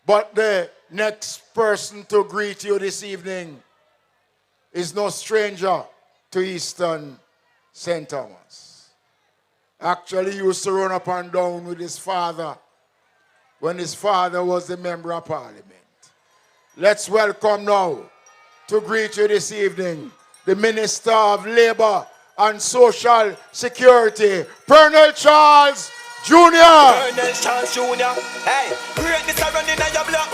But the next person to greet you this evening is no stranger to Eastern St. Thomas. Actually, he used to run up and down with his father when his father was the member of parliament. Let's welcome now to greet you this evening the Minister of Labour and Social Security, Pearnel Charles Jr. Pearnel Charles Jr. Hey, greatness are running on your blood.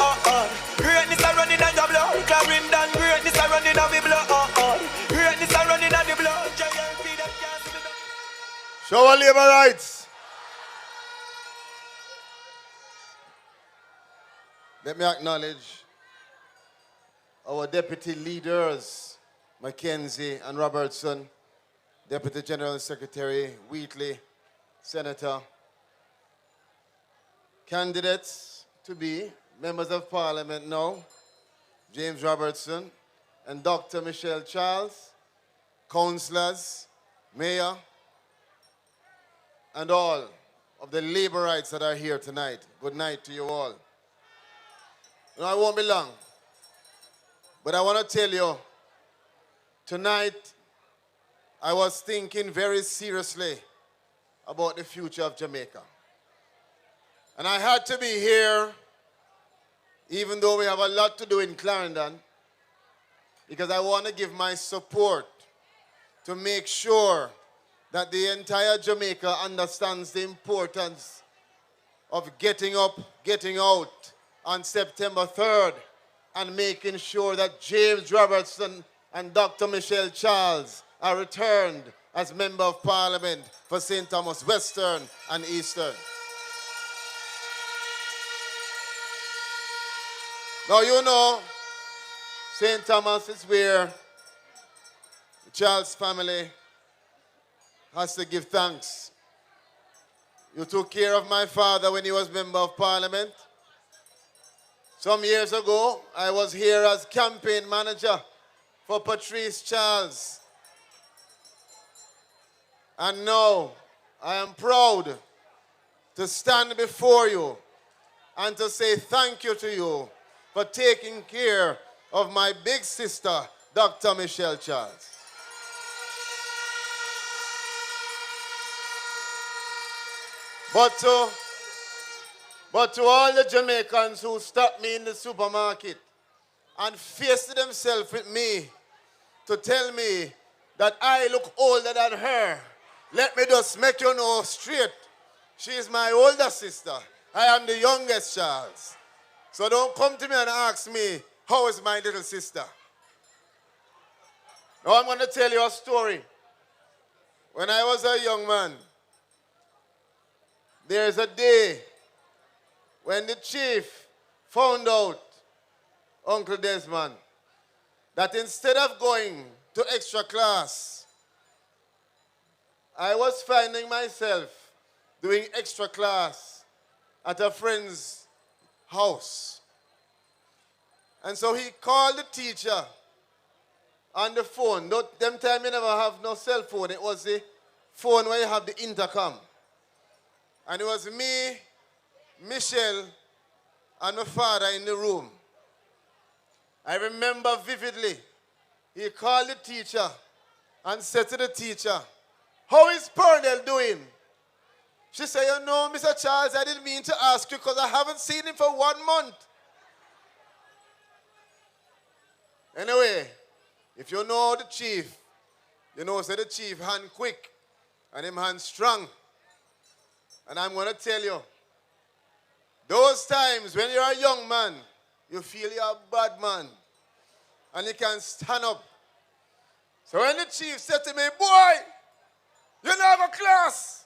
Greatness are running on your blood. Clarendon, greatness are running on your blood. Greatness are running on your blood. JLP, them can't see the Show our labor rights. Let me acknowledge our deputy leaders, Mackenzie and Robertson, Deputy General Secretary Wheatley, Senator, candidates to be members of Parliament now, James Robertson and Dr. Michelle Charles, councillors, mayor, and all of the laborites that are here tonight. Good night to you all. No, I won't be long, but I want to tell you, tonight I was thinking very seriously about the future of Jamaica. And I had to be here, even though we have a lot to do in Clarendon, because I want to give my support to make sure that the entire Jamaica understands the importance of getting up, getting out on September 3rd and making sure that James Robertson and Dr. Michelle Charles are returned as Member of Parliament for St. Thomas Western and Eastern. Now you know, St. Thomas is where the Charles family has to give thanks. You took care of my father when he was Member of Parliament. Some years ago, I was here as campaign manager for Patrice Charles. And now, I am proud to stand before you and to say thank you to you for taking care of my big sister, Dr. Michelle Charles. But to all the Jamaicans who stopped me in the supermarket and faced themselves with me to tell me that I look older than her, let me just make you know straight. She is my older sister. I am the youngest Charles. So don't come to me and ask me, how is my little sister? Now I'm going to tell you a story. When I was a young man, there's a day when the chief found out, Uncle Desmond, that instead of going to extra class, I was finding myself doing extra class at a friend's house. And so he called the teacher on the phone. Them time you never have no cell phone. It was the phone where you have the intercom. And it was me, Michelle, and my father in the room. I remember vividly, he called the teacher and said to the teacher, how is Pearnel doing? She said, you know, Mr. Charles, I didn't mean to ask you because I haven't seen him for 1 month. Anyway, if you know the chief, you know, say the chief hand quick and him hand strong. And I'm going to tell you, those times when you're a young man, you feel you're a bad man and you can stand up. So when the chief said to me, boy, you don't have a class,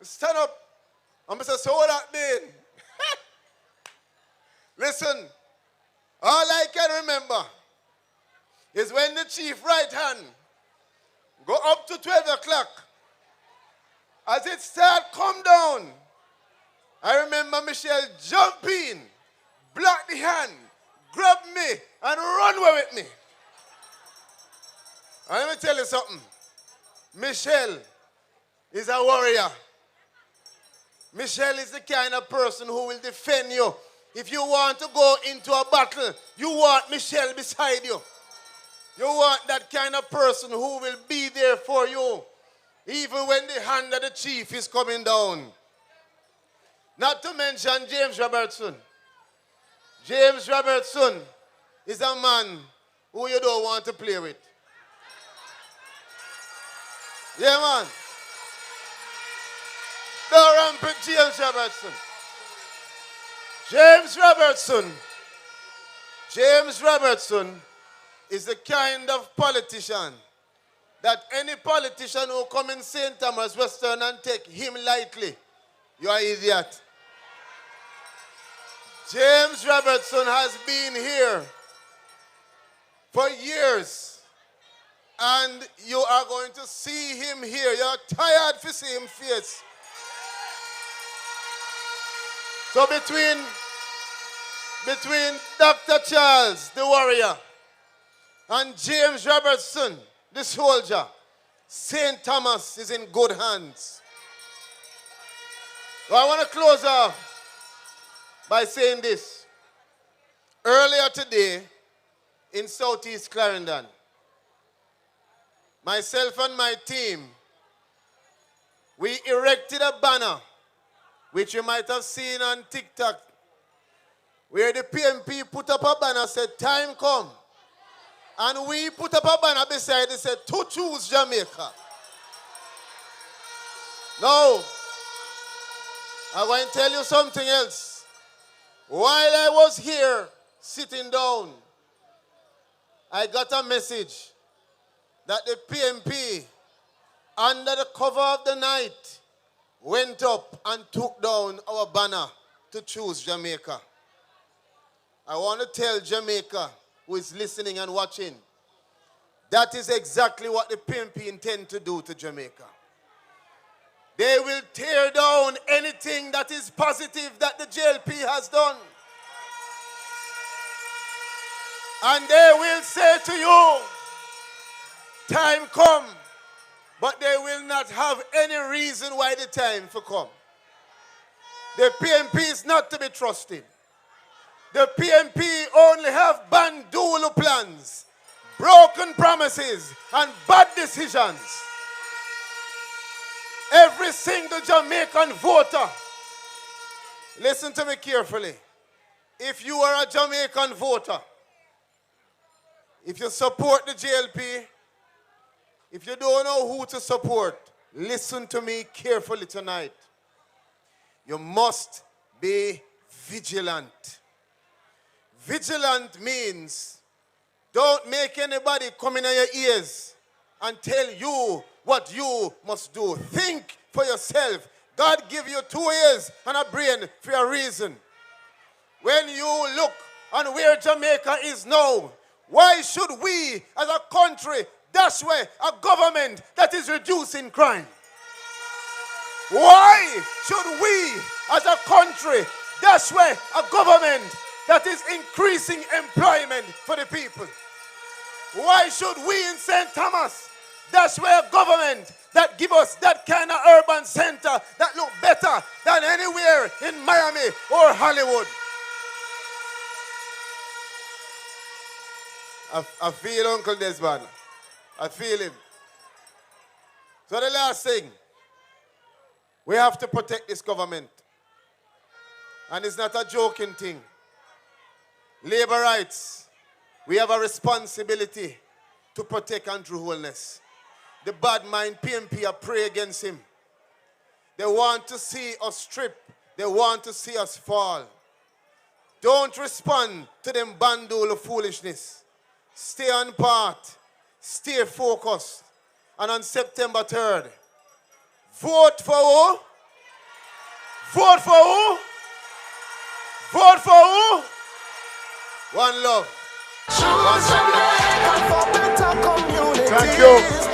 stand up. And I said, so what that mean? Listen, all I can remember is when the chief right hand go up to 12 o'clock. As it start come down, I remember Michelle jump in, block the hand, grab me, and run away with me. And let me tell you something. Michelle is a warrior. Michelle is the kind of person who will defend you If you want to go into a battle, you want Michelle beside you. You want that kind of person who will be there for you, even when the hand of the chief is coming down. Not to mention James Robertson. James Robertson is a man who you don't want to play with. Yeah, man. Don't rampant James Robertson. James Robertson. James Robertson is the kind of politician that any politician who come in St. Thomas Western and take him lightly, you are an idiot. James Robertson has been here for years, and you are going to see him here. You're tired to see him face. So between Dr. Charles, the warrior, and James Robertson, the soldier, St. Thomas is in good hands. So I want to close off by saying this. Earlier today, in Southeast Clarendon, myself and my team, we erected a banner, which you might have seen on TikTok, where the PMP put up a banner said, "Time come." And we put up a banner beside it said, "To choose Jamaica." Now, I'm going to tell you something else. While I was here sitting down, I got a message that the PMP, under the cover of the night, went up and took down our banner to choose Jamaica. I want to tell Jamaica, who is listening and watching, that is exactly what the PMP intend to do to Jamaica. They will tear down anything that is positive that the JLP has done. And they will say to you, time come, but they will not have any reason why the time for come. The PMP is not to be trusted. The PMP only have bandulu plans, broken promises, and bad decisions. Every single Jamaican voter, listen to me carefully. If you are a Jamaican voter, if you support the JLP, if you don't know who to support, listen to me carefully tonight. You must be vigilant. Vigilant means don't make anybody come in your ears and tell you what you must do. Think for yourself. God give you 2 ears and a brain for a reason. When you look on where Jamaica is now, why should we as a country dash away a government that is reducing crime? Why should we as a country dash away a government that is increasing employment for the people? Why should we in St. Thomas dash away a government that give us that kind of urban center that look better than anywhere in Miami or Hollywood? I feel Uncle Desmond. I feel him. So the last thing, we have to protect this government. And it's not a joking thing. Labor rights, we have a responsibility to protect Andrew Holness. The bad mind PMP are pray against him. They want to see us strip. They want to see us fall. Don't respond to them bandul of foolishness. Stay on part. Stay focused. And on September 3rd, vote for who? Vote for who? Vote for who? One love. One family. Thank you.